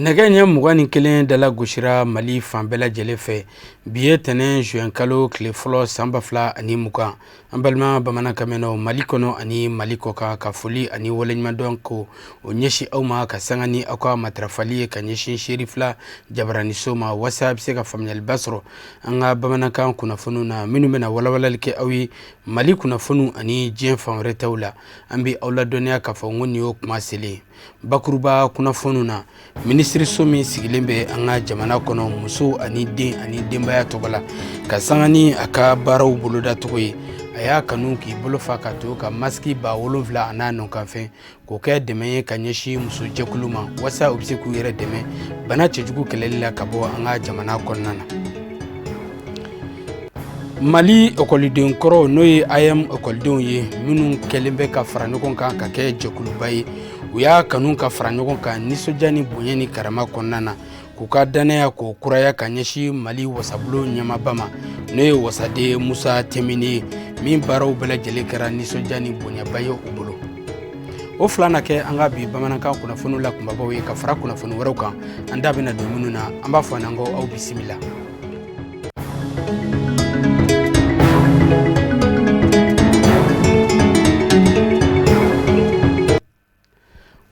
Naganya mugani kelen dala goshira Mali fanbela jelefe biye tenen juin kalo kle folo samba fla ani muka ambalma bamana kameno Mali kono ani Mali koka ka foli ani wolenyma donko onyeshi awma ka sangani akwa matrafali ka nyeshi sherifla jabrani soma whatsapp se ka famnyal basro anga bamana kan kuna funu na minu mena walawala ke awi Mali kuna funu ani jien famre tawla ambi awla donia ka fongoni yo kuma sele bakuruba kuna funu na Ministri somi sigilembe anga jamana kono muso ani denbaya togola ka sangani aka baraw boloda togoye aya kanu ki bolofa ka to ka maski ba wolonvla anano kanfe ko ke deme ka nyeshi muso jekuluma wasa obse ku yere deme bana chejugu kelelila ka bo anga jamana konnana Mali okoliden koro noye ayam okolden ye minun kelembe ka faranokon kan ka ke jekulubaye uya kanun ka faranokon kan nisojani bonyeni karama konnana kuka danaya ko kuraya ka nyeshi Mali wasablo nyamabama noye wasade Musa Temini min baraw bela jele kara nisojani bonyabaye ubolo o flana ke anga bi bamanankan kunafunu la kumbabaw ye ka fara kunafunu waraw kan anda bena dominu na amba fanango au bisimila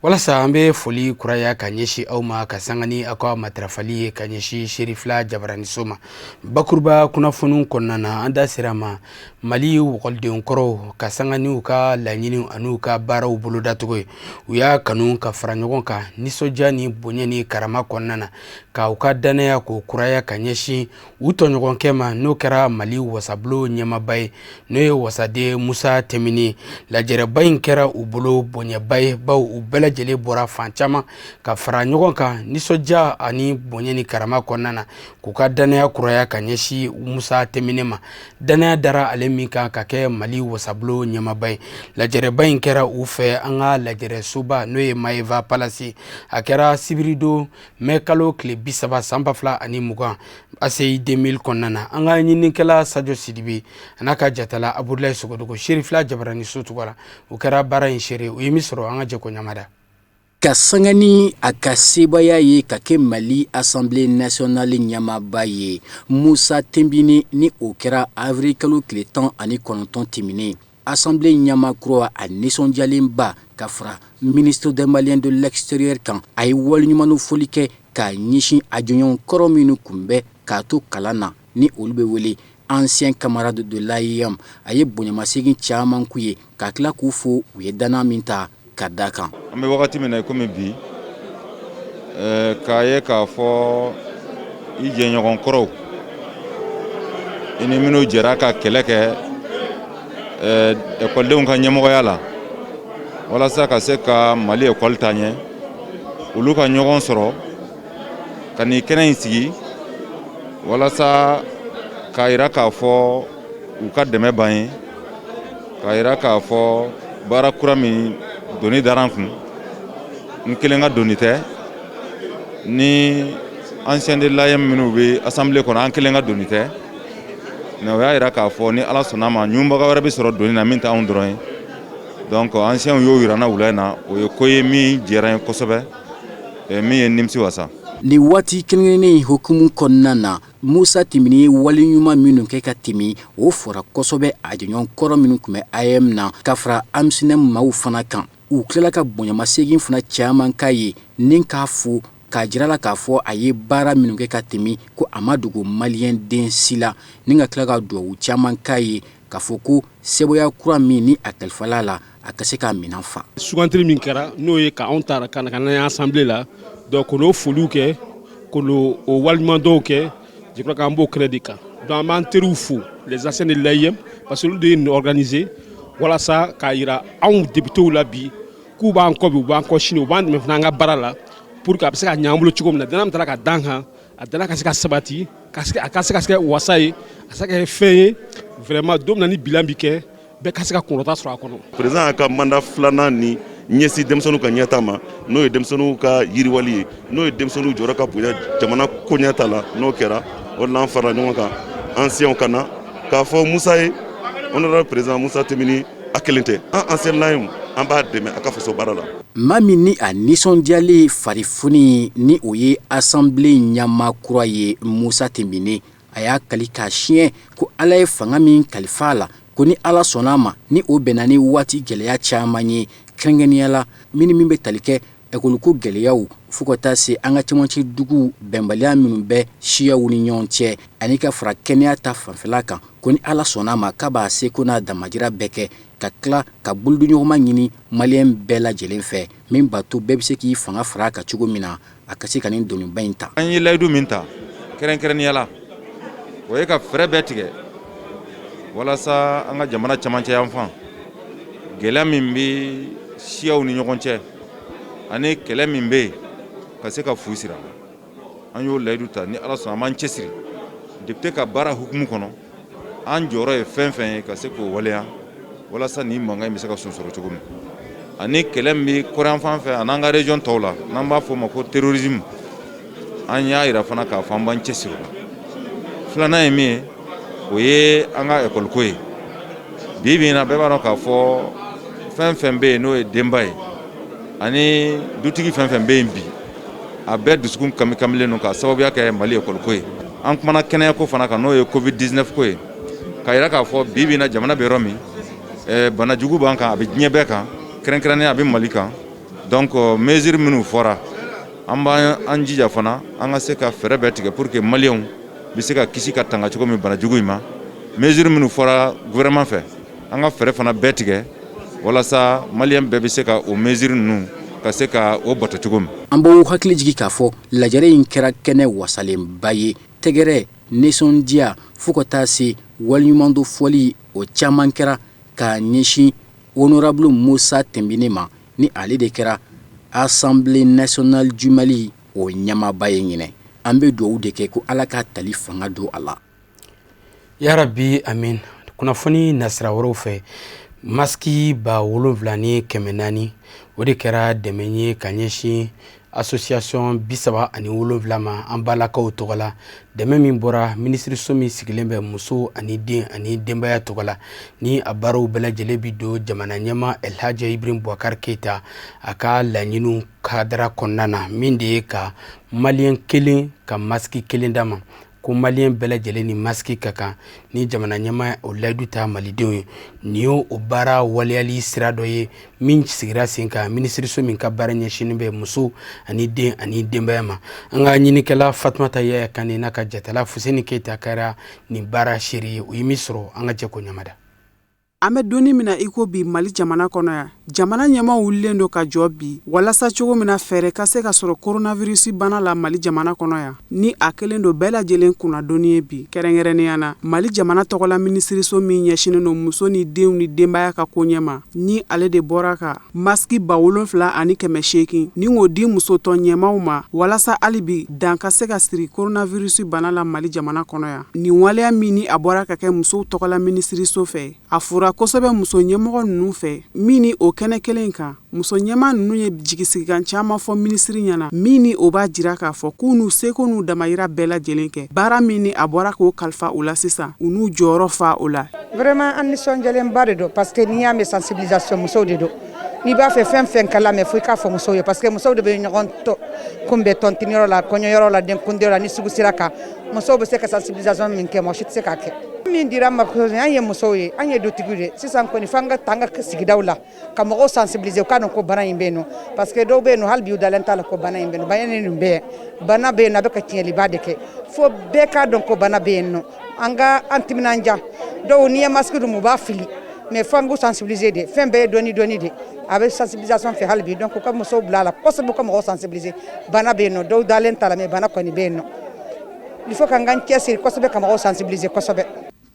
walasa ambe foli kuraya kanyeshi auma kasangani akwa matrafali kanyeshi sherifla jabrani soma bakurba kuna funun konnana anda sirama Mali wokolde onkoro kasangani uka lanyini anuka baraw boloda togoy uya kanun ka faranyogon ka nisojani bonyeni karama konnana ka uka danaya ko kuraya kanyeshi utonyogon kema no kera Mali wasablo nyamabay no wasade Musa Temini la jerabayin kera ubolo bonyabay baw ubela jele bora fanchama ka faranyogon ka nisoja ani bonyeni karama konnana kuka danaya kuraya kanyeshi Musa Temini ma danaya dara alemika ka ke Mali wasablo nyamabay la jerabayin kera ufe anga la jere suba noye Maeva Palasi akera sibirido mekalo kle bisaba sambafla ani mugan asei 2000 konnana anga nyinikela Sadio Sidibe anaka jatala Abdoulaye Sogodogo sherifla jabrani sotugala ukera bara inshere uyemisro anga jeko nyamada Kasangani akasebaya ye kake Mali Assemblée nationale nyamabaye Musa Tembini ni okera avril kalo kletan ani kononton timine Assemblée nyamakroa a nisondialemba kafra ministre des Maliens de l'extérieur kan ay wol nyumanu folike ka nyishi ajonyon korominu kumbe kato kalana ni olube wele ancien camarade de l'AIM aye bonyama segin chaman kuye ka kla kufo uyedana minta kadaka ambe wakati mena ko mebi kaye ka fo ije nyogon koro ini minu jeraka keleke école de on kanyamo yala wala sa ka se ka Mali école tanye ulu ka nyogon soro kani kenen sigi wala sa ka ira ka fo u ka deme bayin ka ira ka fo bara kurami doni daranfun nkelenga donite ni ancien de l'AIM minu be assemblée kono ankelenga donite na ya ira ka fo ni ala sonama nyumba ga warabe soro doni na minta on droit donc ancien yo yirana wulana o ye koye mi jerain kosobe mi nimsi wasa ni wati kenene hukumu konnana Musa Timini wali nyuma minu keka timi o fora kosobe ajonyon koro minu kume ayem na kafra amsinem mau fana kan u klela ka bonyama segin fana chaman kaye nin ka fu ka jirala ka fo aye bara minu keka timi ko amadugo Malien den sila ninga klela ka do u chaman kaye ka foko seboya kura mini akalfalala akaseka minanfa sugantri min kera no ye ka on tara kana assemblée là donc no folu ke ko lo o walmando ke je crois qu'un beau crédit dans Manteroufou les anciens de l'AIM parce que nous devons organiser voilà ça kaira on député la bi kuba encore bu encore chino band me fanga barala pour que ça nyambulo chikom na danam tala ka danga adana ka sika sabati ka wasai asaka fait vraiment dom nani bilambi ke be ka sika konota sur akono président ka mandat flana ni nyesi demsonu ka nyatama no demsonu ka yiriwali no demsonu jora ka puya jamana ko nyatala no kera o de la an farala ɲɔgɔn kan anciens ka na k'a fɔ Musa ye honorable président Musa Tembini a kelen tɛ an ancien layɛnw an b'a dɛmɛ a ka faso baara la. Maa min ni a nisɔndiyalen farifoni ni o ye assemblée ɲɛmaa kura ye Musa Tembini a y'a kali k'a siɲɛ ko Ala ye fanga min kalifa a la ko ni Ala sɔnna a ma ni o bɛnna ni waati gɛlɛya caman ye kɛrɛnkɛrɛnnenya la min bɛ tali kɛ école ko gɛlɛyaw fo ka taa se an ka cɛmancɛ dugu bɛnbaliya minnu bɛ siyaw ni ɲɔgɔn cɛ ani ka fara kɛnɛya ta fanfɛla kan ko ni Ala sɔnna a ma k'a b'a se ko n'a damajira bɛɛ kɛ ka tila ka bolodoɲɔgɔnma ɲini maliyɛn bɛɛ lajɛlen fɛ min b'a to bɛɛ bɛ se k'i fanga fara a kan cogo min na a ka se ka nin doniba in ta. An ye layidu min ta kɛrɛnkɛrɛnnenya la o ye ka fɛɛrɛ bɛɛ tigɛ walasa an ka jamana camancɛ yan fan gɛlɛya min bɛ siyaw ni ɲɔgɔn cɛ ani kɛlɛ min bɛ yen ka se ka fu sira an y'o layidu ta ni Ala sɔnna an b'an cɛsiri député ka baara hukumu kɔnɔ an jɔyɔrɔ ye fɛn fɛn ye ka se k'o waleya walasa nin mankan in bɛ se ka sɔn sɔrɔ cogo min ani kɛlɛ min bɛ kɔrɔn fan fɛ ani an ka région tɔw la n'an b'a fɔ o ma ko terrorisme an y'a yira fana k'a fɔ an b'an cɛsiri o la filanan ye min ye o ye an ka école ko ye bi bi in na bɛɛ b'a dɔn k'a fɔ fɛn fɛn bɛ yen n'o ye denba ye ani dutigi fɛn fɛn bɛ yen bi a bɛɛ dusukun kamilen don k'a sababuya kɛ Mali école ko ye an kumana kɛnɛya ko fana kan n'o ye Covid-19 ko ye k'a yira k'a fɔ bi bi in na jamana bɛ yɔrɔ min bana jugu b'an kan a bɛ diɲɛ bɛɛ kan kɛrɛnkɛrɛnnen a bɛ Mali kan donc mesure minnu fɔra an b'an jija fana an ka se ka fɛɛrɛ bɛɛ tigɛ pour que maliyɛnw bɛ se ka kisi ka tanga cogo min bana jugu in ma mesure minnu fɔra gouvernement fɛ an ka fɛɛrɛ fana bɛɛ tigɛ walasa maliyɛn bɛɛ bɛ se ka o mesure ninnu ka se ka o bato cogo min. An b'o hakili jigin k'a fɔ lajɛrɛ in kɛra kɛnɛ wasalenba ye tɛgɛrɛ nisɔndiya fo ka taa se waliɲumandon fɔli o caman kɛra k'a ɲɛsin honorable Musa Tembini ma ni ale de kɛra Assemblée nationale du Mali o ɲɛmaaba ye ɲinɛ an bɛ dugawu de kɛ ko Ala ka tali fanga don a la. Yarabi amin. Kunnafoni nasira wɛrɛw fɛ maski 7,400 o de kɛra dɛmɛ ye ka ɲɛsin association 37 ma an balakaw tɔgɔ la dɛmɛ min bɔra minisiriso min sigilen bɛ muso ani den ani denbaya tɔgɔ la ni a baaraw bɛɛ lajɛlen bi don jamana ɲɛma Elhaji Ibrahim Boubacar Keita a ka laɲiniw kadara kɔnɔna na min de ye ka maliyɛn kelen ka maski kelen d'a ma ko maliyɛn bɛɛ lajɛlen ni maski ka kan ni jamana ɲɛma o layidu ta malidenw ye nin y'o baara waleyali sira dɔ ye min sigira sen kan minisiriso min ka baara ɲɛsinnen bɛ muso ani den ani denbaya ma an ka ɲinikɛla Fatumata Yaya Kane n'a ka jatala Fuseni Keita kɛra nin baara seere ye o ye min sɔrɔ an ka jɛ ko ɲamada. An bɛ donni mina iko bi Mali jamana kɔnɔ ya jamana ɲɛma wulilen do ka jɔ bi walasa cogo mina fɛɛrɛ ka se ka sɔrɔ coronavirus bana la Mali jamana kɔnɔ ya ni a kelen do bɛɛ lajɛlen kunna donni ye bi kɛrɛnkɛrɛnnenya na Mali jamana tɔgɔla minisiriso min ɲɛsinnen do muso ni denw ni denbaya ka koɲɛma ni ale de bɔra ka maski 7,800 ni k'o di musotɔ ɲɛmaw ma walasa hali bi dan ka se ka siri coronavirus bana la Mali jamana kɔnɔ ya nin waleya min ni a bɔra ka kɛ musow tɔgɔla minisiriso fɛ a fura kosɛbɛ muso ɲɛmɔgɔ ninnu fɛ min ni o kɛnɛ kelen kan muso ɲɛma ninnu ye jigisigikan caman fɔ minisiri ɲɛna min ni o b'a jira k'a fɔ k'u n'u seko n'u damayira bɛɛ lajɛlen kɛ baara min ni a bɔra k'o kalifa u la sisan u n'u jɔyɔrɔ fa o la. Vraiment an nisɔndiyalenba de don parce que n'i y'a mɛn sensibilisation musow de don n'i b'a fɛ fɛn fɛn kala mɛ fo i k'a fɔ musow ye parce que musow de bɛ ɲɔgɔn kunbɛn tɔntiniyɔrɔ la kɔɲɔyɔrɔ la denkundiyɔrɔ la ni sugu sira kan musow bɛ se ka sensibilisation min kɛ mɔgɔ si tɛ se k'a kɛ. min dira ma ko an ye musow ye an ye dutigiw de sisan kɔni f'an ka tanga sigidaw la ka mɔgɔw sensibiliser ka ko bana in bɛ yen nɔ parce que dɔw bɛ yen nɔ hali bi u dalen t'a la ko bana in bɛ yen nɔ bana nin bɛɛ bana bɛ yen nɔ a bɛ ka tiɲɛliba de kɛ fo bɛɛ k'a dɔn ko bana bɛ yen nɔ an ka an timinanja dɔw n'i ye masque dun u b'a fili mais f'an k'u sensibiliser de fɛn bɛɛ ye dɔɔni de a bɛ sensibilisation fɛ hali bi donc u ka musow bila a la kosɛbɛ u ka mɔgɔw sensibiliser bana bɛ yen nɔ dɔw dalen t'a la mais bana kɔni bɛ yen nɔ il faut k'an k'an cɛsiri kosɛbɛ ka mɔgɔw sensibiliser kosɛbɛ.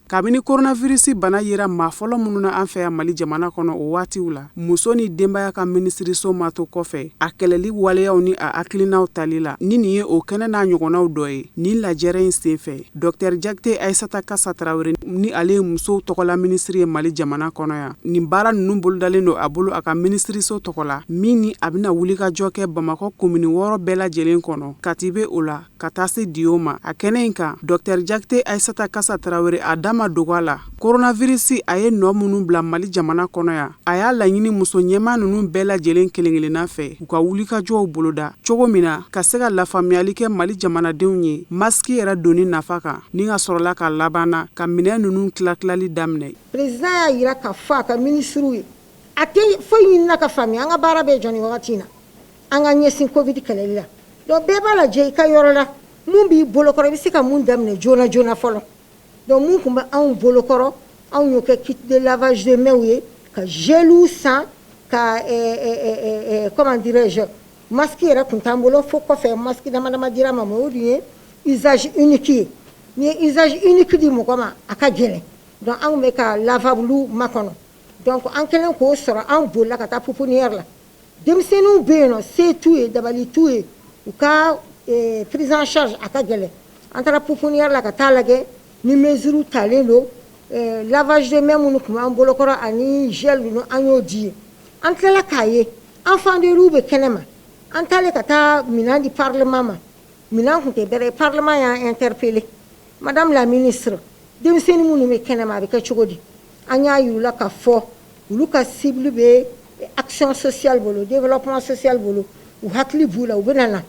kabini coronavirus bana yera maa fɔlɔ minnu na an fɛ yan Mali jamana kɔnɔ o waatiw la muso ni denbaya ka minisiriso ma to kɔfɛ a kɛlɛli waleyaw ni a hakilinaw tali la ni nin ye o kɛnɛ n'a ɲɔgɔnnaw dɔ ye nin lajɛrɛ in senfɛ Dr Jakite Aissata Kassa Traoré ni ale ye musow tɔgɔla minisiri ye Mali jamana kɔnɔ yan nin baara ninnu bolodalen don a bolo a ka minisiriso tɔgɔla min ni a bɛna wulikajɔ kɛ Bamakɔ komini 6 bɛɛ lajɛlen kɔnɔ Katibe o la ka taa se Diyo ma a kɛnɛ in kan Dr Jakite Aissata Kassa Traoré a dama dogo a la coronavirus a ye nɔ minnu bila Mali jamana kɔnɔ yan a y'a laɲini muso ɲɛma ninnu bɛɛ lajɛlen kelen-kelenna fɛ u ka wulikajɔw boloda cogo min na ka se ka lafaamuyali kɛ Mali jamanadenw ye maski yɛrɛ doni nafa kan ni ka sɔrɔla ka labanna ka minɛ ninnu tilatilali daminɛ président y'a yira ka fɔ a ka ministre ye a tɛ foyi ɲinina ka faamuya an ka baara bɛ jɔ nin wagati in na an ka ɲɛsin covid kɛlɛli la donc bɛɛ b'a lajɛ i ka yɔrɔ la mun b'i bolokɔrɔ i bɛ se ka mun daminɛ joona joona fɔlɔ donc mun tun bɛ anw bolokɔrɔ anw y'o kɛ kit de lavage de mains ye ka geliw san ka comment dirais-je masque yɛrɛ tun t'an bolo fo kɔfɛ masque dama dama dira ma o dun ye usage unique ye ni ye usage unique di mɔgɔ ma a ka gɛlɛn donc anw bɛ ka lavable makɔnɔ donc an kɛlen k'o sɔrɔ an bolila ka taa pouponnière la denmisɛnninw bɛ yen nɔ se t'u ye dabali t'u ye u ka prise en charge a ka gɛlɛn an taara pouponnière la ka taa lajɛ ni mesure talen don lavage de mains minnu tun b'an bolokɔrɔ ani gel ninnu an y'o di ye an tilala k'a ye enfant de rue bɛ kɛnɛma an taalen ka taa minɛn di parlement ma minɛn tun tɛ bɛrɛ ye parlement y'an interpellé madame la ministre denmisɛnnin minnu bɛ kɛnɛma a bɛ kɛ cogo di an y'a yir'u ka fɔ olu ka cible bɛ action sociale bolo développement social bolo u hakili b'u la u bɛ na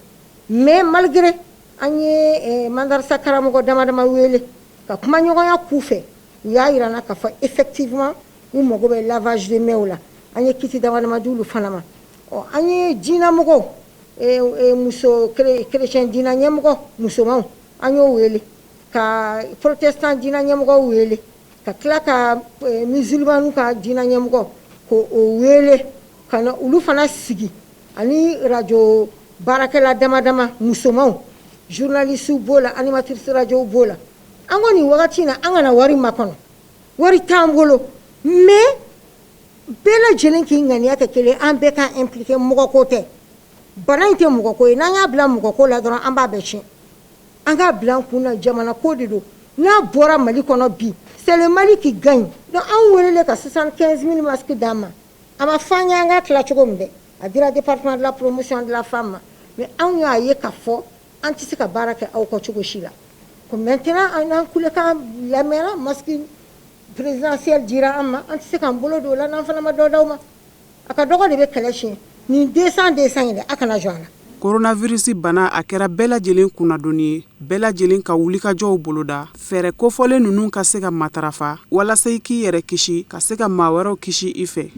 mais malgré an ye mandarasa karamɔgɔ dama dama wele ka kuma ɲɔgɔnya k'u fɛ u y'a yira na ka fɔ effectivement u mago bɛ lavage de mains la an ye kiti dama dama di olu fana ma an ye diinɛmɔgɔw muso chrétien diinɛ ɲɛmɔgɔ musomanw an y'o wele ka protestant diinɛ ɲɛmɔgɔw wele ka tila ka musulmanu ka diinɛ ɲɛmɔgɔ k'o wele ka na olu fana sigi ani radio baarakɛla dama dama musomanw journalistes b'o la animatrices radio b'o la an ko nin wagati in na an kana wari makɔnɔ wari t'an bolo mais bɛɛ lajɛlen k'i ŋaniya kɛ kelen an bɛɛ ka impliqué mɔgɔko tɛ bana in tɛ mɔgɔko ye n'an y'a bila mɔgɔko la dɔrɔn an b'a bɛɛ tiɲɛ an k'a bila an kun na jamana ko de don n'a bɔra Mali kɔnɔ bi c'est le Mali qui gagne donc an welele ka 75 000 masques d'an ma a ma fɔ an ye an ka tila cogo min dɛ a dira département de la promotion de la femme ma mais anw y'a ye k'a fɔ an tɛ se ka baara kɛ aw ka cogo si la maintenant an kulekan lamɛnna masque présidentiel dira an ma an tɛ se k'an bolo don o la n'an fana ma dɔ d'aw ma a ka dɔgɔ de bɛ kɛlɛ tiɲɛ nin 200 in dɛ a kana jɔ a la coronavirus bana a kɛra bɛɛ lajɛlen kunnadoni ye bɛɛ lajɛlen ka wulikajɔw boloda fɛɛrɛ kofɔlen ninnu ka se ka matarafa walasa i k'i yɛrɛ kisi ka se ka maa wɛrɛw kisi i fɛ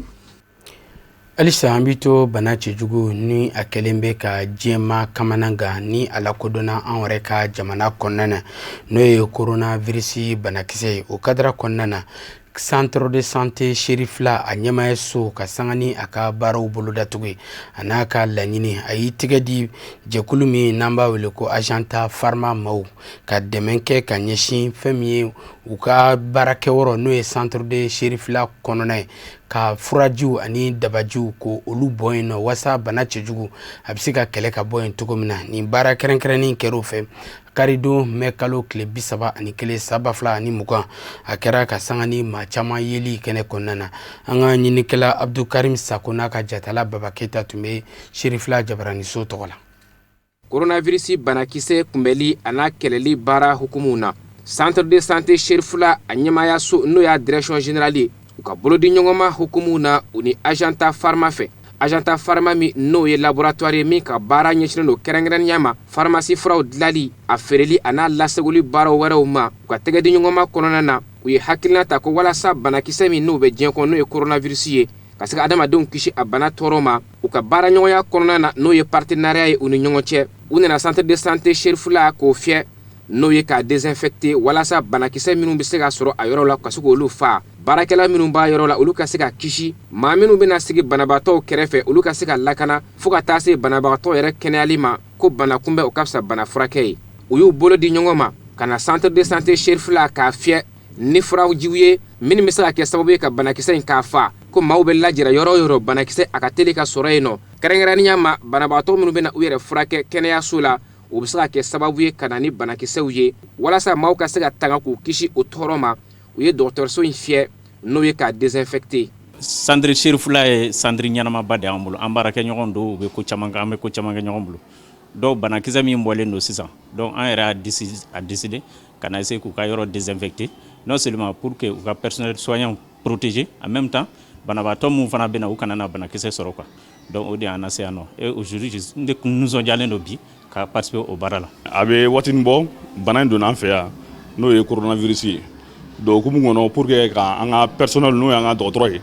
Alisa an bɛ to bana cɛjugu ni a kɛlen bɛ ka diɲɛma kamanagan ni a lakodɔnna an yɛrɛ ka jamana kɔnɔna na n'o ye coronavirus banakisɛ ye o kadara kɔnɔna na centre de santé Sherifla a ɲɛmayaso ka sanga ni a ka baaraw boloda tugun a n'a ka laɲini a y'i tɛgɛ di jɛkulu min n'an b'a wele ko Agenta Pharma maaw ka dɛmɛ kɛ ka ɲɛsin fɛn min ye u ka baarakɛyɔrɔ n'o ye centre de Sherifla kɔnɔna ye ka furajiw ani dabajiw ko olu bɔ yen nɔ wasa bana cɛjugu a bɛ se ka kɛlɛ ka bɔ yen cogo min na nin baara kɛrɛnkɛrɛnnen kɛr'o fɛ karidon mɛ kalo tile 31 saba fila ani 20 a kɛra ka sanga ni maa caman yeli kɛnɛ kɔnɔna na an ka ɲinikɛla Abdukarim Sako n'a ka jatala Baba Keyita tun bɛ Sherifla Jabaraniso tɔgɔ la coronavirus banakisɛ kunbɛli a n'a kɛlɛli baara hukumu na centre de santé Sherifla a ɲɛmayaso n'o y'a direction générale ye u ka bolodi ɲɔgɔnma hukumu na u ni Agenta Pharma fɛ Agenta Pharma min n'o ye laboratoire ye min ka baara ɲɛsinnen don kɛrɛnkɛrɛnnenya ma pharmacie furaw dilali a feereli a n'a lasagoli baaraw wɛrɛw ma u ka tɛgɛdi ɲɔgɔnma kɔnɔna na u ye hakilina ta ko walasa banakisɛ min n'o bɛ diɲɛ kɔnɔ n'o ye coronavirus ye ka se ka adamadenw kisi a bana tɔɔrɔ ma u ka baara ɲɔgɔnya kɔnɔna na n'o ye partenariat ye u ni ɲɔgɔn cɛ u nana centre de santé Sherifla k'o fiyɛ n'o ye k'a désinfecter walasa banakisɛ minnu bɛ se ka sɔrɔ a yɔrɔ la ka se k'olu faa baarakɛla minnu b'a yɔrɔ la olu ka se ka kisi maa minnu bɛna sigi banabagatɔw kɛrɛfɛ olu ka se ka lakana fo ka taa se banabagatɔ yɛrɛ kɛnɛyali ma ko bana kunbɛn o ka fisa bana furakɛ ye u y'u bolo di ɲɔgɔn ma ka na centre de santé Sherifla k'a fiyɛ ni furaw jiw ye min bɛ se ka kɛ sababu ye ka banakisɛ in k'a fa ko maaw bɛ lajɛra yɔrɔ o yɔrɔ banakisɛ a ka teli ka sɔrɔ yen nɔ kɛrɛnkɛrɛnnenya ma banabaatɔ minnu bɛ na u yɛrɛ furakɛ kɛnɛyaso la o bɛ se ka kɛ sababu ye ka na ni banakisɛw ye walasa maaw ka se ka tanga k'u kisi o tɔɔrɔ ma u ye dɔgɔtɔrɔso in fiyɛ n'o ye k'a désinfecter. Centre Cherifula ye centre ɲɛnamaba de y'an bolo an baarakɛɲɔgɔn don u bɛ ko caman kɛ an bɛ ko caman kɛ ɲɔgɔn bolo donc banakisɛ min bɔlen don sisan donc an yɛrɛ a décidé ka na essayer k'u ka yɔrɔ désinfecter non seulement pour que u ka personnel soignant protéger en même temps banabaatɔ mun fana bɛ na u kana na banakisɛ sɔrɔ quoi donc o de y'an lase yan nɔ et aujourd'hui n de nisɔndiyalen don bi ka participer o baara la. A bɛ waatinin bɔ bana in donna an fɛ yan n'o ye coronavirus ye donc hukumu kɔnɔ pour que ka an ka personnel n'o y'an ka dɔgɔtɔrɔ ye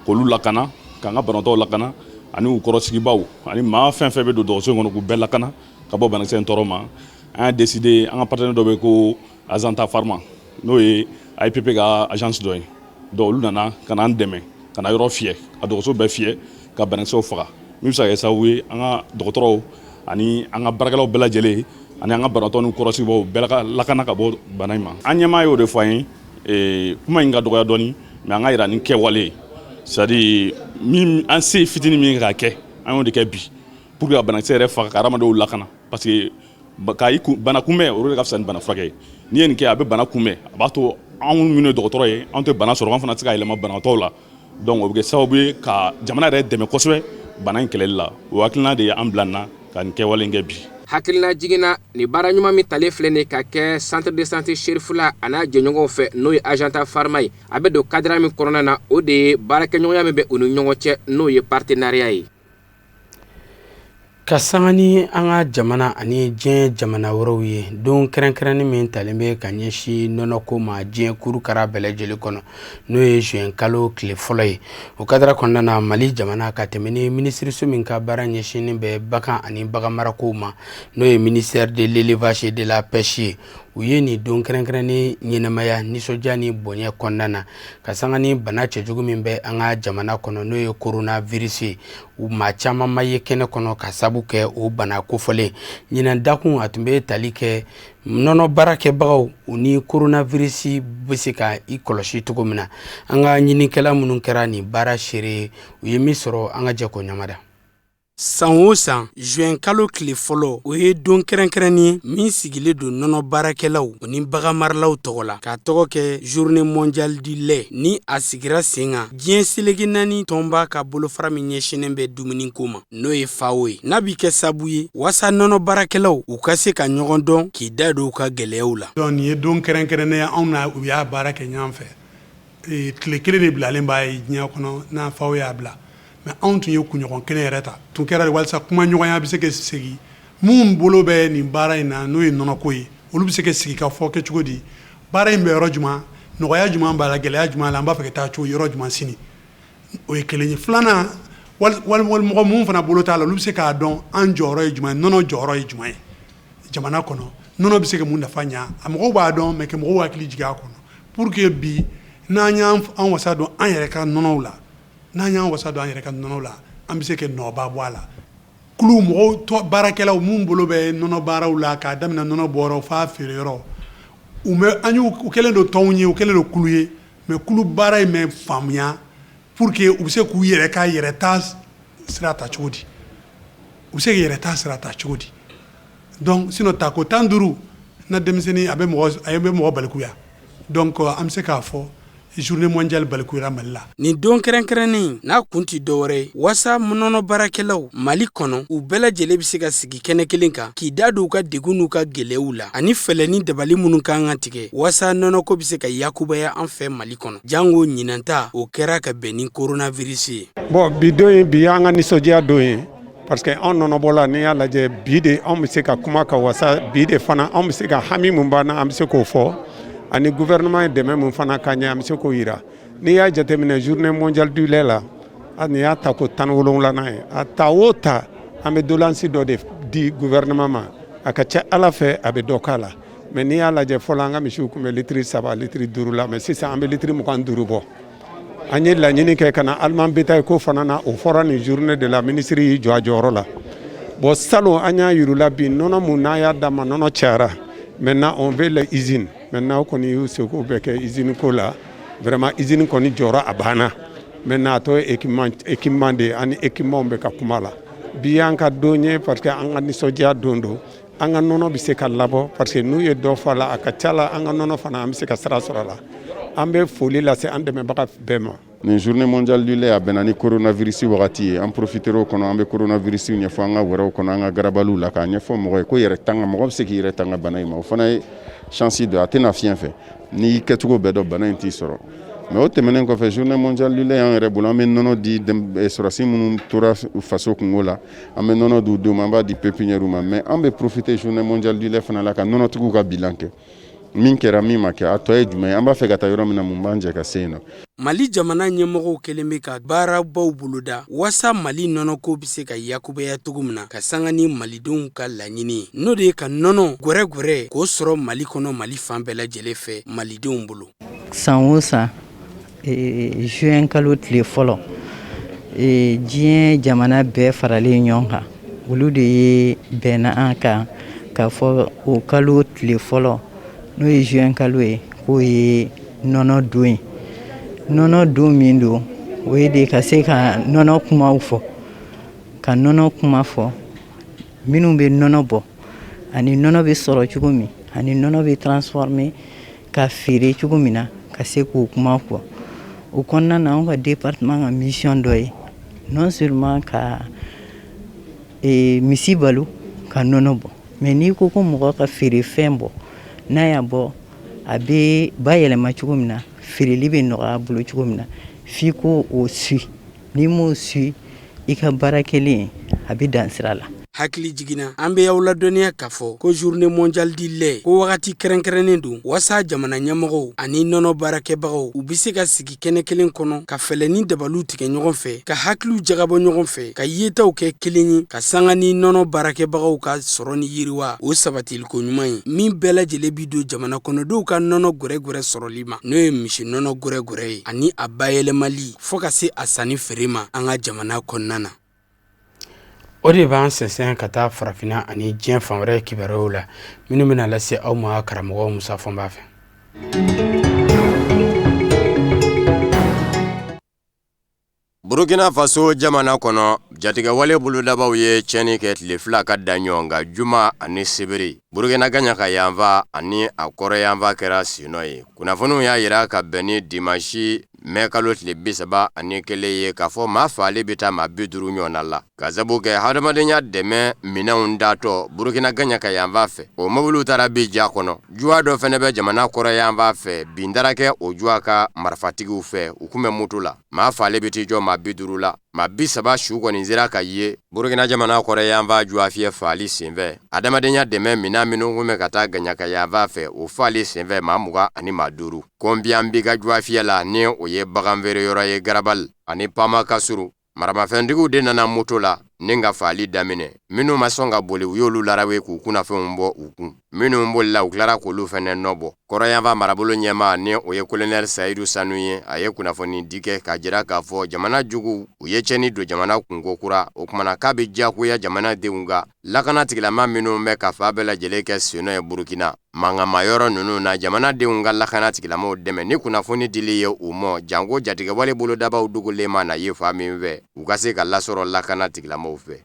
k'olu lakana k'an ka banabaatɔw lakana ani u kɔrɔsigibaw ani maa fɛn fɛn bɛ don dɔgɔtɔrɔso in kɔnɔ k'u bɛɛ lakana ka bɔ banakisɛ in tɔɔrɔ ma an y'a décidé an ka partenaire dɔ bɛ ko Azanta Pharma n'o ye AIPP ka agence dɔ ye donc olu nana ka na an dɛmɛ ka na yɔrɔ fiyɛ ka dɔgɔtɔrɔso bɛɛ fiyɛ ka banakisɛw faga min bɛ se ka kɛ sababu ye an ka dɔgɔtɔrɔw ani an ka baarakɛlaw bɛɛ lajɛlen ani an ka banabaatɔ ni kɔrɔsigibaw bɛɛ lakana ka bɔ bana in ma an ɲɛmaa y'o de fɔ an ye kuma in ka dɔgɔya dɔɔni mais an ka yira ni kɛwale c'est-à-dire min an se fitinin min ka kɛ an y'o de kɛ bi pour que ka banakisɛ yɛrɛ faga ka hadamadenw lakana parce que bana kunbɛn o de ka fisa ni bana furakɛ ye n'i ye nin kɛ a bɛ bana kunbɛn a b'a to anw minnu ye dɔgɔtɔrɔ ye anw tɛ bana sɔrɔ an fana tɛ se ka yɛlɛma banabaatɔw la donc o bɛ kɛ sababu ye ka jamana yɛrɛ dɛmɛ kosɛbɛ bana in kɛlɛli la o hakilina de ye an bila nin na ka nin kɛwale in kɛ bi. Hakilina jiginna ni baara ɲuman min talen filɛ nin ka kɛ centre de santé Cherifula a n'a jɛɲɔgɔnw fɛ n'o ye Azanta Pharma ye a bɛ don cadre min kɔnɔna na o de ye baarakɛɲɔgɔnya min bɛ u ni ɲɔgɔn cɛ n'o ye partenariat ye. Ka sanga ni an ka jamana ani diɲɛ jamana wɛrɛw ye don kɛrɛnkɛrɛnni min talen bɛ ka ɲɛsin nɔnɔko ma diɲɛ kurukara bɛɛ lajɛlen kɔnɔ n'o ye juin kalo tile fɔlɔ ye o kadara kɔnɔna na Mali jamana ka tɛmɛ ni minisiriso min ka baara ɲɛsinnen bɛ bagan ani bagan marakow ma n'o ye ministère de l'élevage et de la pêche ye u ye nin don kɛrɛnkɛrɛnni ɲɛnɛmaya nisɔndiya ni bonya kɔnɔna na ka sanga ni bana cɛjugu min bɛ an ka jamana kɔnɔ n'o ye coronavirus ye u maa caman ma ye kɛnɛ kɔnɔ ka sabu kɛ o bana kofɔlen ɲinan dakun a tun bɛ tali kɛ nɔnɔ baarakɛbagaw u ni coronavirus bɛ se ka i kɔlɔsi cogo min na an ka ɲinikɛla minnu kɛra nin baara seere u ye min sɔrɔ an ka jɛ ko ɲamada. San o san juin kalo tile fɔlɔ o ye don kɛrɛnkɛrɛnni min sigilen don nɔnɔ baarakɛlaw o ni bagan maralaw tɔgɔ la k'a tɔgɔ kɛ journée mondiale du lait ni a sigira sen kan diɲɛ selege naani tɔnba ka bolofara min ɲɛsinnen bɛ dumuniko ma n'o ye FAO ye n'a bi kɛ sabu ye wasa nɔnɔ baarakɛlaw u ka se ka ɲɔgɔn dɔn k'i da don u ka gɛlɛyaw la. Donc nin ye don kɛrɛnkɛrɛnnen ye anw na u y'a baara kɛ ɲɔgɔn fɛ tile kelen de bilalen b'a ye diɲɛ kɔnɔ n'a FAO y'a bila. Mais anw tun ye kunɲɔgɔn kelen yɛrɛ ta tun kɛra de walasa kuma ɲɔgɔnya bɛ se ka segi mun bolo bɛ nin baara in na n'o ye nɔnɔko ye olu bɛ se ka sigi ka fɔ kɛ cogo di baara in bɛ yɔrɔ jumɛn nɔgɔya jumɛn b'a la gɛlɛya jumɛn la an b'a fɛ ka taa cogo yɔrɔ jumɛn sini o ye kelen ye filanan walimɔgɔ mun fana bolo t'a la olu bɛ se k'a dɔn an jɔyɔrɔ ye jumɛn nɔnɔ jɔyɔrɔ ye jumɛn ye jamana kɔnɔ nɔnɔ bɛ se ka mun nafa ɲa a mɔgɔw b'a dɔn mais que mɔgɔw hakili jigin a kɔnɔ pour que bi n'an y'an wasa dɔn an yɛrɛ ka nɔnɔw la n'an y'an wasa don an yɛrɛ ka nɔnɔ la an bɛ se ka nɔba bɔ a la kulu mɔgɔw baarakɛlaw mun bolo bɛ nɔnɔ baaraw la k'a daminɛ nɔnɔ bɔyɔrɔ f'a feereyɔrɔ u kɛlen don tɔnw ye u kɛlen don kulu ye mais kulu baara in mɛ faamuya pour que u bɛ se k'u yɛrɛ ka yɛrɛta sira ta cogo di u bɛ se ka yɛrɛta sira ta cogo di donc sinon tako 15 na denmisɛnnin a bɛ mɔgɔ balikuya donc an bɛ se k'a fɔ journée mondiale balikuyara Mali la. Nin don kɛrɛnkɛrɛnnen n'a kun ti dɔwɛrɛ ye wasa nɔnɔ baarakɛlaw Mali kɔnɔ u bɛɛ lajɛlen bɛ se ka sigi kɛnɛ kelen kan k'i da don u ka degun n'u ka gɛlɛyaw la ani fɛlɛ ni dabali minnu kan ka tigɛ wasa nɔnɔko bɛ se ka yakubaya an fɛ Mali kɔnɔ jango ɲinanta o kɛra ka bɛn ni coronavirus ye. Bon bi don ye bi an ka nisɔndiya don ye parce que anw nɔnɔbɔla n'i y'a lajɛ bi de anw bɛ se ka kuma ka wasa bi de fana anw bɛ se ka hami mun b'an na an bɛ se k'o fɔ. Ani gouvernement ye dɛmɛ mun fana ka ɲɛ an bɛ se k'o yira n'i y'a jateminɛ journée mondiale du lait la n'i y'a ta ko 17nan ye a ta o ta an bɛ dolanci dɔ de di gouvernement ma a ka ca Ala fɛ a bɛ dɔ k'a la mais n'i y'a lajɛ fɔlɔ an ka misiw tun bɛ litiri 3 litiri 5 la mais sisan an bɛ litiri 25 bɔ an ye laɲini kɛ ka na aliment bétail ko fana na o fɔra nin journée de la ministre y'i jɔ a jɔyɔrɔ la bon salon an y'a yir'u la bi nɔnɔ mun n'a y'a d'a ma nɔnɔ cayara maintenant on veut les usines maintenant kɔni y'u seko bɛɛ kɛ usine ko la vraiment usine kɔni jɔra a banna maintenant a tɔ ye équipement de ani équipement bɛ ka kuma la bi y'an ka don ye parce que an ka nisɔndiya don don an ka nɔnɔ bɛ se ka labɔ parce que n'u ye dɔ fɔ a la a ka ca la an ka nɔnɔ fana an bɛ se ka sira sɔrɔ a la an bɛ foli lase an dɛmɛbaga bɛɛ ma. Ni journée mondiale du lait a bɛnna ni coronavirus wagati ye an profiter'o kɔnɔ an bɛ coronavirus ɲɛfɔ an ka wɛrɛw kɔnɔ an ka garabaliw la k'a ɲɛfɔ mɔgɔ ye ko yɛrɛ tanga mɔgɔ bɛ se k'i yɛrɛ tanga bana in ma o fana ye chance dɔ a tɛna fiɲɛ fɛ n'i kɛcogo bɛɛ dɔn bana in t'i sɔrɔ mais o tɛmɛnen kɔfɛ journée mondiale du lait y'an yɛrɛ bolo an bɛ nɔnɔ di sɔrɔsi minnu tora faso kungo la an bɛ nɔnɔ d'u denw ma an b'a di pépinière ma mais an bɛ profiter journée mondiale du lait fana la ka nɔnɔtigiw ka bilan kɛ min kɛra min ma kɛ a tɔ ye jumɛn ye an b'a fɛ ka taa yɔrɔ min na mun b'an jɛ ka se yen nɔ. Mali jamana ɲɛmɔgɔw kelen bɛ ka baarabaw boloda wasa Mali nɔnɔko bɛ se ka yakubaya cogo min na ka sanga ni malidenw ka laɲini n'o de ye ka nɔnɔ gwɛrɛgwɛrɛ k'o sɔrɔ Mali kɔnɔ Mali fan bɛɛ lajɛlen fɛ malidenw bolo. San o san juin kalo tile fɔlɔ diɲɛ jamana bɛɛ faralen ɲɔgɔn kan olu de ye bɛnna an kan k'a fɔ o kalo tile fɔlɔ n'o ye juin kalo ye k'o ye nɔnɔ don ye nɔnɔ don min don o ye de ka se ka nɔnɔ kumaw fɔ ka nɔnɔ kuma fɔ minnu bɛ nɔnɔ bɔ ani nɔnɔ bɛ sɔrɔ cogo min ani nɔnɔ bɛ transformer ka feere cogo min na ka se k'o kuma fɔ o kɔnɔna na anw ka département ka mission dɔ ye non seulement ka misi balo ka nɔnɔ bɔ mais n'i ko ko mɔgɔ ka feere fɛn bɔ n'a y'a bɔ a bɛ bayɛlɛma cogo min na feereli bɛ nɔgɔya a bolo cogo min na f'i ko o suit n'i m'o suit i ka baara kelen a bɛ dan sira la. Hakili jiginna an bɛ y'aw ladɔnniya k'a fɔ ko journée mondiale du lait ko wagati kɛrɛnkɛrɛnnen don wasa jamana ɲɛmɔgɔw ani nɔnɔ baarakɛbagaw u bɛ se ka sigi kɛnɛ kelen kɔnɔ ka fɛlɛ ni dabaliw tigɛ ɲɔgɔn fɛ ka hakiliw jagabɔ ɲɔgɔn fɛ ka yetaw kɛ kelen ye ka sanga ni nɔnɔ baarakɛbagaw ka sɔrɔ ni yiriwa o sabatiliko ɲuman ye min bɛɛ lajɛlen bi don jamana kɔnɔdenw ka nɔnɔ gwɛrɛgwɛrɛ sɔrɔli ma n'o ye misi nɔnɔ gwɛrɛgwɛrɛ ye ani a bayɛlɛmali fo ka se a sanni feere ma an ka jamana kɔnɔna na. O de b'an sɛnsɛn ka taa farafinna ani diɲɛ fan wɛrɛ kibaruyaw la minnu bɛna lase aw ma karamɔgɔ Musa Fɔnba fɛ. Burkina Faso jamana kɔnɔ jatigɛwale bolodabaw ye tiɲɛni kɛ tile fila ka da ɲɔgɔn kan juma ani sebere Burkina gaɲa ka yanfa ani a kɔrɔ yanfa kɛra sinɔ ye kunnafoniw y'a yira ka bɛn ni dimanche mai kalo tile 31 ye k'a fɔ maa fagalen bɛ taa maa 50 ɲɔgɔnna la ka sababu kɛ hadamadenya dɛmɛ minɛnw datɔ Burkina gaɲa ka yanfa fɛ o mobiliw taara bi ja kɔnɔ juwa dɔ fɛnɛ bɛ jamana kɔrɔ yanfa fɛ bin taara kɛ o juwa ka marifatigiw fɛ u kun bɛ moto la maa fagalen bɛ t'i jɔ maa 50 la maa 30 su kɔni sera ka ye Burkina jamana kɔrɔ yanfa juwa fiyɛ fagali senfɛ hadamadenya dɛmɛ minɛn minnu kun bɛ ka taa gaɲa ka yanfa fɛ o fagali senfɛ maa 20 ani maa 5 kɔnbiyan bi ka juwa fiyɛ la ni o ye bagan feere yɔrɔ ye garabal ani pama kasuru maramafɛntigiw de nana moto la ni ka fagali daminɛ minnu ma sɔn ka boli u y'olu larawe k'u kunnafɛnw bɔ u kun minnu bolila u tilara k'olu fɛnɛ nɔbɔ kɔrɔyanfa marabolo ɲɛma ni o ye colonel Sayidu Sanu ye a ye kunnafoni di kɛ ka jira k'a fɔ jamana jugu u ye cɛni don jamana kunko kura o kumana k'a bɛ diyagoya jamanadenw kan lakana tigilama minnu bɛ ka fa bɛɛ lajɛlen kɛ senɔ ye Burkina mangama yɔrɔ ninnu na jamanadenw ka lakana tigilamaw dɛmɛ ni kunnafoni dili ye u mɔ jango jatigɛwale bolodabaw dogolen ma na ye fa min fɛ u ka se ka lasɔrɔ lakana tigilamaw fɛ.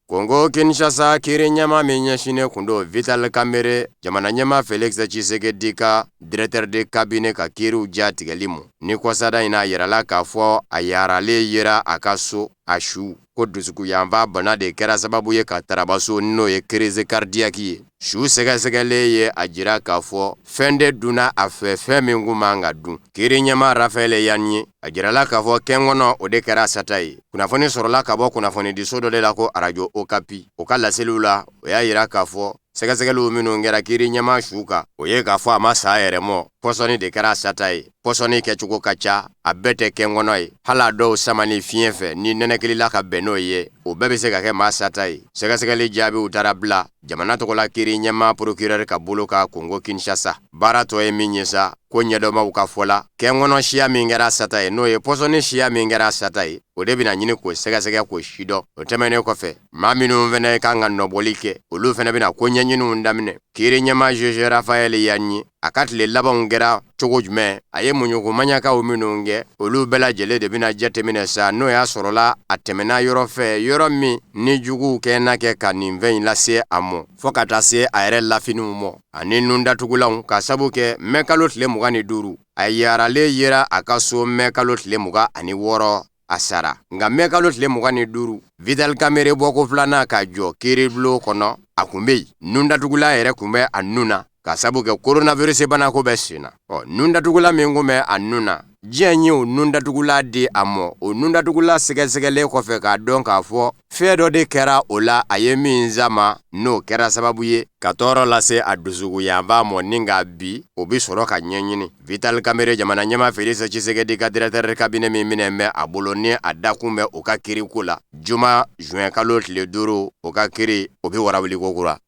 Kongo Kinshasa kiri ɲɛma min ɲɛsinnen kun don Vital Kamerhe jamana ɲɛma Félix Tshisekedi ka directeur de cabinet ka kiriw ja tigɛli mu ni kɔsada in n'a yirala k'a fɔ a yaralen yera a ka so a su ko dusuku yanfa bana de kɛra sababu ye ka tarabaso n'o ye crise cardiaque ye su sɛgɛsɛgɛlen ye a jira k'a fɔ fɛn de dunna a fɛ fɛn min kun man ka dun kiri ɲɛma Raphaël Yannier a jirala k'a fɔ kɛn kɔnɔ o de kɛra sata ye kunnafoni sɔrɔla ka bɔ kunnafoni diso dɔ de la ko radio Okapi o ka laseliw la o y'a yira k'a fɔ sɛgɛsɛgɛliw minnu kɛra kiri ɲɛma su kan o ye k'a fɔ a ma sa yɛrɛ mɔ pɔsɔni de kɛra sata ye pɔsɔni kɛcogo ka ca a bɛɛ tɛ kɛ ŋɔnɔ ye hala dɔw samani fiɲɛ fɛ ni nɛnɛkilila ka bɛn n'o ye o bɛɛ bɛ se ka kɛ maa sata ye sɛgɛsɛgɛli jaabiw taara bila jamana tɔgɔla kiri ɲɛma procureur ka bolo ka Kongo Kinshasa baara tɔ ye min ye sa ko ɲɛdɔmaw ka fɔ la kɛ ŋɔnɔ siya min kɛra sata ye n'o ye pɔsɔni siya min kɛra sata ye o de bɛna ɲini k'o sɛgɛsɛgɛ k'o sidɔn o tɛmɛnen kɔfɛ maa minnu fɛnɛ kan ka nɔbɔli kɛ olu fɛnɛ bɛna ko ɲɛɲiniw daminɛ kiri ɲɛma juge Raphaël Yanni a ka tile labanw kɛra cogo jumɛn a ye muɲugumaɲakaw minnu kɛ olu bɛɛ lajɛlen de bɛna jateminɛ sa n'o y'a sɔrɔla a tɛmɛna yɔrɔ fɛ yɔrɔ min ni juguw kɛna kɛ ka nin fɛn in lase a mɔ fɔ ka taa se a yɛrɛ lafiniw mɔ ani nun datugulanw ka sabu kɛ mɛ kalo tile 25 a yaralen yera a ka so mɛ kalo tile 26 a sara nka mɛ kalo tile 25 Vital Kamerhe bɔko filanan ka jɔ kiiribulon kɔnɔ a kun bɛ yen nun datugula yɛrɛ kun bɛ a nun na ka sabu kɛ coronavirus banako bɛ sen na nun datugula min kun bɛ a nun na diɲɛ ye o nun datugula di a mɔ o nun datugula sɛgɛsɛgɛlen kɔfɛ k'a dɔn k'a fɔ fɛn dɔ de kɛra o la a ye min zama n'o kɛra sababu ye ka tɔɔrɔ lase a dusuku yanfan mɔ ni nka bi o bi sɔrɔ ka ɲɛɲini Vital Kamerhe jamana ɲɛma Félix Tshisekedi ka directeur cabinet min minɛ bɛ a bolo ni a dakun bɛ o ka kiriko la juma juin kalo tile 5 o ka kiri o bi warawuli ko kura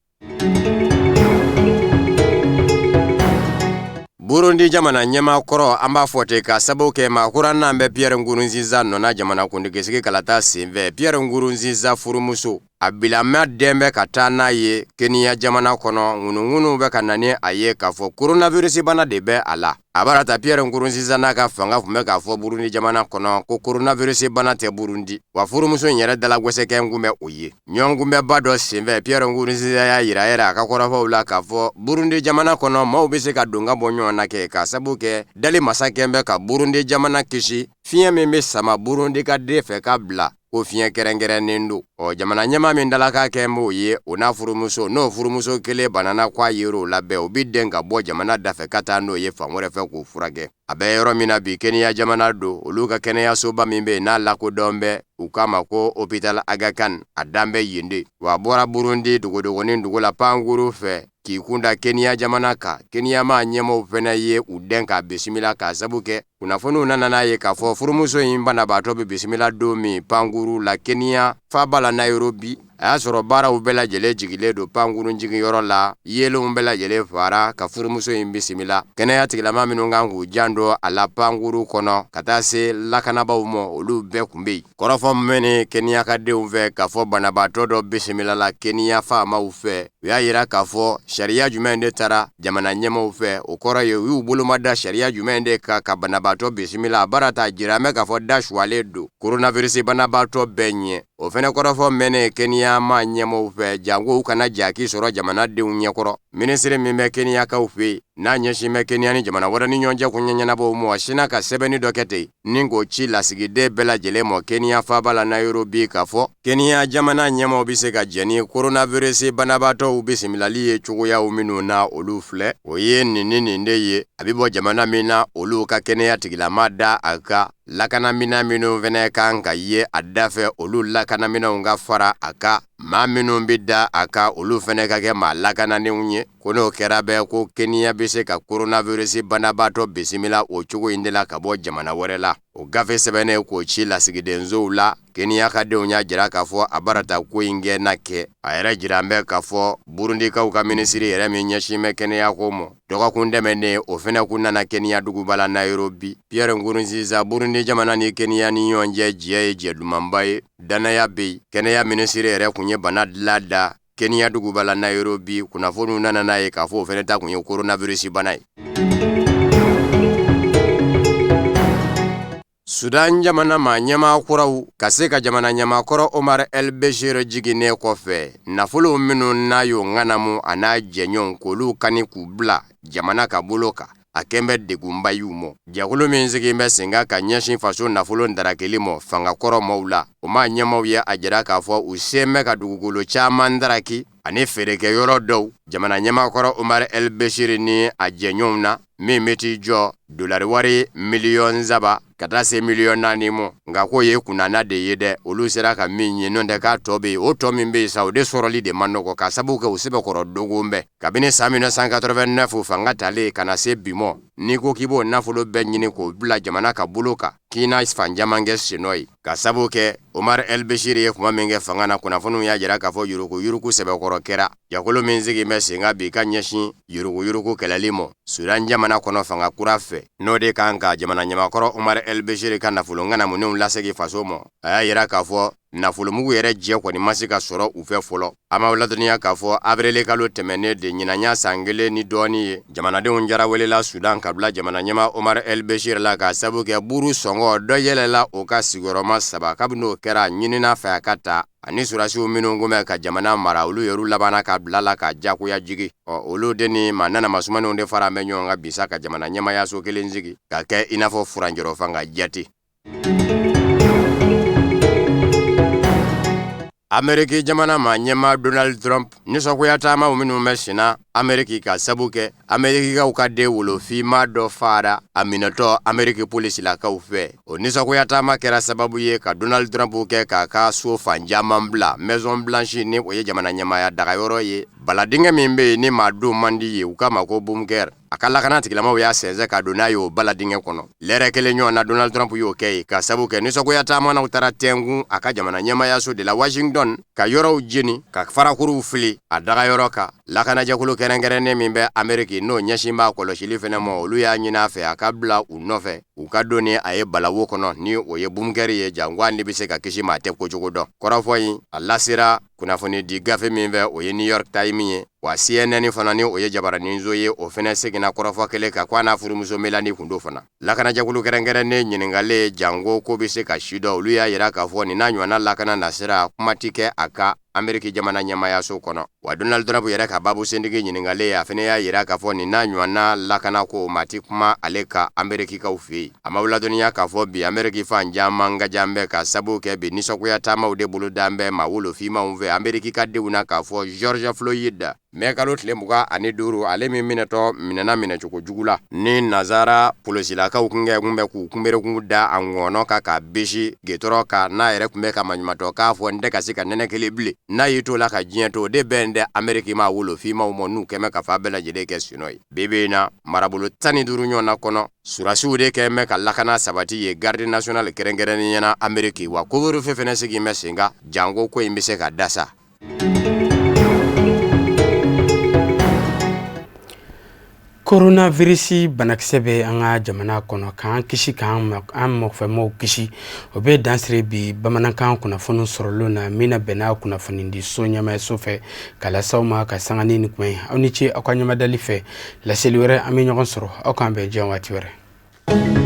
Burundi jamana ɲɛma kɔrɔ an b'a fɔ ten ka sababu kɛ maakura n'an bɛ Pierre Nkurunziza nɔna jamana kuntigisigi kalata senfɛ Pierre Nkurunziza furumuso a bilamɛ den bɛ ka taa n'a ye Kenya jamana kɔnɔ ŋunuŋunu bɛ ka na ni a ye k'a fɔ coronavirus bana de bɛ a la a b'a ta Pierre Nkurunziza n'a ka fanga kun bɛ k'a fɔ Burundi jamana kɔnɔ ko coronavirus bana tɛ Burundi wa furumuso in yɛrɛ dalagwɛsɛkɛ kun bɛ o ye ɲɔgɔnkunbɛba dɔ senfɛ Pierre Nkurunziza y'a yira yɛrɛ a ka kɔrɔfɔw la k'a fɔ Burundi jamana kɔnɔ maaw bɛ se ka don ka bɔ ɲɔgɔn na kɛ ka sabu kɛ dali masakɛ bɛ ka Burundi jamana kisi fiɲɛ min bɛ sama Burundi ka den fɛ ka bila ko fiɲɛ kɛrɛnkɛrɛnnen don jamana ɲɛma min dalaka kɛ m'o ye o n'a furumuso n'o furumuso kelen banana k'a yer'o labɛn o bi den ka bɔ jamana dafɛ ka taa n'o ye fan wɛrɛ fɛ k'o furakɛ a bɛ yɔrɔ min na bi Kenya jamana don olu ka kɛnɛyasoba min bɛ yen n'a lakodɔn bɛ u k'a ma ko hôpital Aga Khan a dan bɛ yen de wa a bɔra Burundi dogodogonin dugu la Pankuru fɛ k'i kunda Kenya jamana kan Kenya ma ɲɛmɔgɔw fɛnɛ ye u den k'a bisimila k'a sabu kɛ kunnafoniw nana n'a ye k'a fɔ furumuso in banabaatɔ bɛ bisimila don min Pankuru la Kenya faba la Nairobi a y'a sɔrɔ baaraw bɛɛ lajɛlen jigilen don Pankuru jigiyɔrɔ la yelenw bɛɛ lajɛlen fara ka furumuso in bisimila kɛnɛya tigilama minnu kan k'u jan don a la Pankuru kɔnɔ ka taa se lakanabaw ma olu bɛɛ kun bɛ yen kɔrɔfɔ min bɛ Kenya ka denw fɛ k'a fɔ banabaatɔ dɔ bisimila la Kenya faamaw fɛ u y'a yira k'a fɔ sariya jumɛn de taara jamana ɲɛmaw fɛ o kɔrɔ ye u y'u bolomada sariya jumɛn de kan ka banabaatɔ bisimila a baara t'a jira mɛ k'a fɔ da suwalen don coronavirus banabaatɔ bɛɛ ɲɛ o fɛnɛ kɔrɔfɔ mɛnɛ Kenya ma ɲɛmaw fɛ jango u kana jaki sɔrɔ jamanadenw ɲɛkɔrɔ minisiri min bɛ Kenyakaw fɛ yen n'a ɲɛsin bɛ Kenya ni jamana wɛrɛ ni ɲɔgɔn cɛ kun ɲɛɲɛnabɔw mɔgɔ sina ka sɛbɛnni dɔ kɛ ten ni k'o ci lasigiden bɛɛ lajɛlen mɔ Kenya faaba la Nairobi k'a fɔ Kenya jamana ɲɛmaw bɛ se ka jɛn ni coronavirus banabaatɔw bisimilali ye cogoyaw minnu na olu filɛ o ye nin de ye a bɛ bɔ jamana min na olu ka kɛnɛya tigilama da a ka lakanamina minnu fɛnɛ kan ka ye a da fɛ olu lakanaminɛw ka fara a ka maa minnu bɛ da a ka olu fɛnɛ ka kɛ maa lakananenw ye ko n'o kɛra bɛɛ ko Kenya bɛ se ka coronavirus banabaatɔ bisimila o cogo in de la ka bɔ jamana wɛrɛ la o gafe sɛbɛnnen k'o ci lasigidensow la Kenya ka denw y'a jira k'a fɔ a barata ko in kɛ na kɛ a yɛrɛ jira bɛ k'a fɔ Burundikaw ka minisiri yɛrɛ min ɲɛsin bɛ kɛnɛyako mɔ dɔgɔkun tɛmɛnen o fɛnɛ kun nana Kenya duguba la Nairobi Pierre Nkurunziza Burundi jamana ni Kenya ni ɲɔgɔn cɛ jɛ ye jɛ dumanba ye danaya bɛ yen kɛnɛya minisiri yɛrɛ kun ye bana dilada Kenya duguba la Nairobi kunnafoniw nana n'a ye k'a fɔ o fɛnɛ ta kun ye coronavirus bana ye Sudan jamana ma ɲɛma kuraw ka se ka jamana ɲɛmakɔrɔ Omar El Bashir jiginnen kɔfɛ nafolo minnu n'a y'o ŋanamu a n'a jɛɲɔgɔn k'olu kani k'u bila jamana ka bolo kan a kɛn bɛ degunba y'u mɔ jɛkulu min sigilen bɛ sen kan ka ɲɛsin faso nafolo darakili mɔ fangakɔrɔ maaw la o ma ɲɛmaw ye a jira k'a fɔ u sen bɛ ka dugukolo caman daraki ani feereke yɔrɔ dɔw jamana ɲɛmakɔrɔ Omar El Bashir ni a jɛɲɔgɔnw na min meti jɔ dolari wari miliyɔn zaba ka taa se miliyɔn 4 mɔ nka ko ye kunnana de ye dɛ olu sera ka min ye n'o tɛ k'a tɔ bɛ yen o tɔ min bɛ yen sa o de sɔrɔli de man nɔgɔ ka sababu kɛ o sɛbɛkɔrɔ dogon bɛɛ kabini san 1989 fanga talen ka na se bi mɔ n'i ko k'i b'o nafolo bɛɛ ɲini k'o bila jamana ka bolo kan k'i na fan caman kɛ senɔ ye ka sababu kɛ Omar El Bashir ye kuma min kɛ fanga na kunnafoniw y'a jira k'a fɔ yuruku sɛbɛkɔrɔ kɛra jakolo min sigi bɛ sen ka bi ka ɲɛsin yuruku kɛlɛli mɔ Sudan jamana kɔnɔ fanga kura fɛ n'o de kan ka jamana ɲɛmakɔrɔ Omar El Bashir ka nafolo ŋanamunenw lasegi faso mɔ a y'a yira k'a fɔ nafolomugu yɛrɛ jɛ kɔni ma se ka sɔrɔ u fɛ fɔlɔ a ma ladɔnniya k'a fɔ avril kalo tɛmɛnen de ɲinanya san 1 ni dɔɔni ye jamanadenw jarawelela Sudan ka bila jamana ɲɛma Omar El Bashir la ka sababu kɛ buru sɔngɔ dɔ yɛlɛla o ka sigiyɔrɔma 3 kabini o kɛra ɲinina fɛ a ka ta ani surasiw minnu gomɛ ka jamana mara olu yɛrɛ labana ka bila la ka jagoya jigi olu de ni manana masumanenw de fara bɛ ɲɔgɔn ka bisa ka jamana ɲɛmayaso kelen sigi ka kɛ i n'a fɔ furanjɔrɔ fanga jati Ameriki jamana ma ɲɛma Donald Trump nisɔngoya taama minnu bɛ senna Ameriki ka sabu kɛ Amerikikaw ka den wolofima dɔ fara a minɛtɔ Ameriki polisilakaw fɛ o nisɔngoya taama kɛra sababu ye ka Donald Trump kɛ k'a ka so fan caman bila Maison Blanche ni o ye jamana ɲɛmaya dagayɔrɔ ye baladingɛ min bɛ yen ni maa don man di ye u k'a ma ko bunker a ka lakana tigilamaw y'a sɛnsɛn ka don n'a ye o baladingɛ kɔnɔ lɛrɛ kelen ɲɔgɔn na Donald Trump y'o kɛ ka sabu kɛ nisɔngoya taamanaw taara tɛngun a ka jamana ɲɛmayaso de la Washington ka yɔrɔw jeni ka farakuruw fili a dagayɔrɔ kan lakanajɛkulu kɛrɛnkɛrɛnnen min bɛ Ameriki n'o ɲɛsin b'a kɔlɔsili fɛnɛ ma olu y'a ɲini a fɛ a ka bila u nɔfɛ u ka don ni a ye balawo kɔnɔ ni o ye bunkɛri ye jango ni bɛ se ka kisi maa tɛ kocogo dɔn kɔrɔfɔ in a lasera kunnafoni di gafe min fɛ o ye New York Times ye wa CNN fana ni o ye jabaraninzo ye o fɛnɛ seginna kɔrɔfɔ kelen kan ko a n'a furumuso Melanie kundo fana lakanajɛkulu kɛrɛnkɛrɛnnen ɲininkalen jango ko bɛ se ka sidɔn olu y'a yira k'a fɔ nin n'a ɲɔgɔnna lakana nasira kuma ti kɛ a ka Ameriki jamana ɲɛmayaso kɔnɔ wa Donald Trump yɛrɛ ka babu sendigi ɲininkalen a fɛnɛ y'a yira k'a fɔ nin n'a ɲɔgɔnna lakana ko mati kuma ale ka Amerikikaw fɛ yen a ma ladɔnniya k'a fɔ bi Ameriki fan caman ka jan bɛ ka sabu kɛ bi nisɔngoya taamaw de bolo dan bɛ maa wolofimaw fɛ Ameriki ka denw na k'a fɔ George Floyd mɛ kalo tile 25 ale min minɛtɔ minɛna minɛcogo jugu la ni nazara polisilakaw kun bɛ k'u kunberekun da a ŋɔnɔ kan ka bisi gitɔrɔ kan n'a yɛrɛ kun bɛ ka maɲumatɔ k'a fɔ n tɛ ka se ka nɛnɛ kelen bilen n'a y'i to la ka diɲɛ to de bɛn dɛ Ameriki ma wolofimaw ma n'u kɛmɛ ka fa bɛɛ lajɛlen kɛ sinɔ ye bibi in na marabolo 15 ɲɔgɔn na kɔnɔ surasiw de kɛmɛ ka lakana sabati ye garde national kɛrɛnkɛrɛnnen ɲɛna Ameriki wa couvre-feu fɛnɛ sigi bɛ sen kan jango ko in bɛ se ka dasa Coronavirus banakisɛ bɛ an ka jamana kɔnɔ k'an kisi k'an mɔgɔfɛmɔgɔw kisi o bɛ dansire bi bamanankan kunnafoni sɔrɔlen na min na bɛnna kunnafoni di so ɲɛmayaso fɛ ka lasaw ma ka sanga ni nin kuma ye aw ni ce aw ka ɲamadali fɛ laseli wɛrɛ an bɛ ɲɔgɔn sɔrɔ aw k'an bɛn diɲɛ waati wɛrɛ